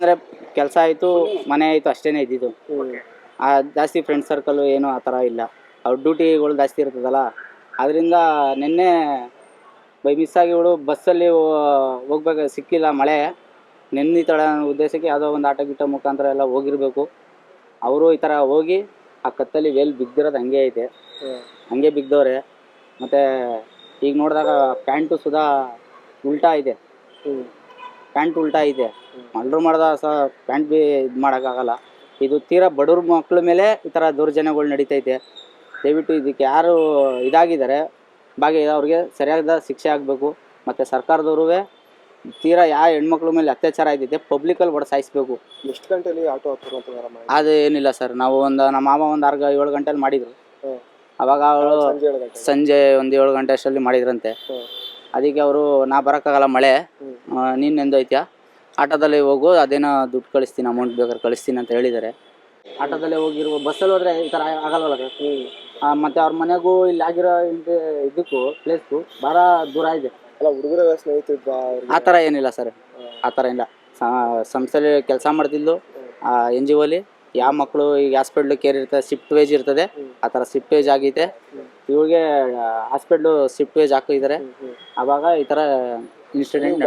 ಅಂದರೆ ಕೆಲಸ ಆಯಿತು, ಮನೆ ಆಯಿತು ಅಷ್ಟೇ ಇದ್ದಿದ್ದು. ಜಾಸ್ತಿ ಫ್ರೆಂಡ್ ಸರ್ಕಲ್ಲು ಏನು ಆ ಥರ ಇಲ್ಲ. ಅವ್ರ ಡ್ಯೂಟಿಗಳು ಜಾಸ್ತಿ ಇರ್ತದಲ್ಲ, ಅದರಿಂದ ನಿನ್ನೆ ಬೈ ಮಿಸ್ಸಾಗಿ ಇವಳು ಬಸ್ಸಲ್ಲಿ ಹೋಗ್ಬೇಕು, ಸಿಕ್ಕಿಲ್ಲ ಮಳೆ. ನೆನ್ನಿತಾಳೆ ಅನ್ನೋ ಉದ್ದೇಶಕ್ಕೆ ಯಾವುದೋ ಒಂದು ಆಟೋ ಗಿಟೋ ಮುಖಾಂತರ ಎಲ್ಲ ಹೋಗಿರಬೇಕು. ಅವರು ಈ ಥರ ಹೋಗಿ ಆ ಕತ್ತಲ್ಲಿ ವೇಲ್ ಬಿದ್ದಿರೋದು ಹಂಗೆ ಐತೆ, ಹಂಗೆ ಬಿದ್ದವ್ರೆ. ಮತ್ತು ಈಗ ನೋಡಿದಾಗ ಪ್ಯಾಂಟು ಸುಧಾ ಉಲ್ಟಾ ಇದೆ, ಪ್ಯಾಂಟ್ ಉಲ್ಟಾ ಇದೆ. ಮರ್ಡ್ರ್ ಮಾಡ್ದ ಪ್ಯಾಂಟ್ ಬಿ ಇದು ಮಾಡೋಕ್ಕಾಗಲ್ಲ. ಇದು ತೀರಾ ಬಡವ್ರ ಮಕ್ಳ ಮೇಲೆ ಈ ಥರ ದೌರ್ಜನ್ಯಗಳು ನಡೀತೈತೆ. ದಯವಿಟ್ಟು ಇದಕ್ಕೆ ಯಾರು ಇದಾಗಿದ್ದಾರೆ ಅವ್ರಿಗೆ ಸರಿಯಾದ ಶಿಕ್ಷೆ ಆಗಬೇಕು. ಮತ್ತು ಸರ್ಕಾರದವ್ರೂ ತೀರಾ ಯಾವ ಹೆಣ್ಮಕ್ಳ ಮೇಲೆ ಅತ್ಯಾಚಾರ ಆಯ್ತೈತೆ ಪಬ್ಲಿಕಲ್ಲಿ ಸಾಯಿಸ್ಬೇಕು. ಎಷ್ಟು ಗಂಟೆಲಿ ಆಟೋ ಹತ್ತಿರ ಅದು ಏನಿಲ್ಲ ಸರ್, ನಾವು ನಮ್ಮ ಮಾವ ಒಂದು 7 ಗಂಟೆಲಿ ಮಾಡಿದರು. ಅವಾಗ ಅವಳು ಸಂಜೆ ಒಂದು 7 ಗಂಟೆ ಅಷ್ಟರಲ್ಲಿ ಮಾಡಿದ್ರಂತೆ. ಅದಕ್ಕೆ ಅವರು ನಾ ಬರೋಕ್ಕಾಗಲ್ಲ ಮಳೆ, ನೀನು ನೆಂದೋಯ್ತೀಯಾ, ಆಟೋದಲ್ಲಿ ಹೋಗು, ಅದೇನೋ ದುಡ್ಡು ಕಳಿಸ್ತೀನಿ, ಅಮೌಂಟ್ ಬೇಕಾದ್ರೆ ಕಳಿಸ್ತೀನಿ ಅಂತ ಹೇಳಿದ್ದಾರೆ. ಆಟೋದಲ್ಲೇ ಹೋಗಿರುವ ಬಸ್ಸಲ್ಲಿ ಹೋದರೆ ಈ ಥರ ಆಗಲ್ವಲ್ಲ ಸರ್. ಮತ್ತು ಅವ್ರ ಮನೆಗೂ ಇಲ್ಲಿ ಆಗಿರೋ ಇದಕ್ಕೂ ಪ್ಲೇಸ್ಗೂ ಭಾಳ ದೂರ ಇದೆ. ಅಲ್ಲ, ಹುಡುಗರ ಸ್ನೇಹಿತರು ಆ ಥರ ಏನಿಲ್ಲ ಸರ್, ಆ ಥರ ಇಲ್ಲ. ಸಂಸ್ಥೆಯಲ್ಲಿ ಕೆಲಸ ಮಾಡ್ತಿದ್ದು NGOಲಿ ಯಾವ ಮಕ್ಕಳು ಈಗ ಹಾಸ್ಪಿಟ್ಲು ಕೇರ್ ಇರ್ತದೆ, ಶಿಫ್ಟ್ ವೇಜ್ ಇರ್ತದೆ, ಆ ಥರ ಶಿಫ್ಟ್ ವೇಜ್ ಆಗೈತೆ. ಇವಳಿಗೆ ಹಾಸ್ಪಿಟ್ಲು ಶಿಫ್ಟ್ ವೇಜ್ ಹಾಕಿದ್ದಾರೆ. ಆವಾಗ ಈ ಥರ ಇನ್ಸಿಡೆಂಟ್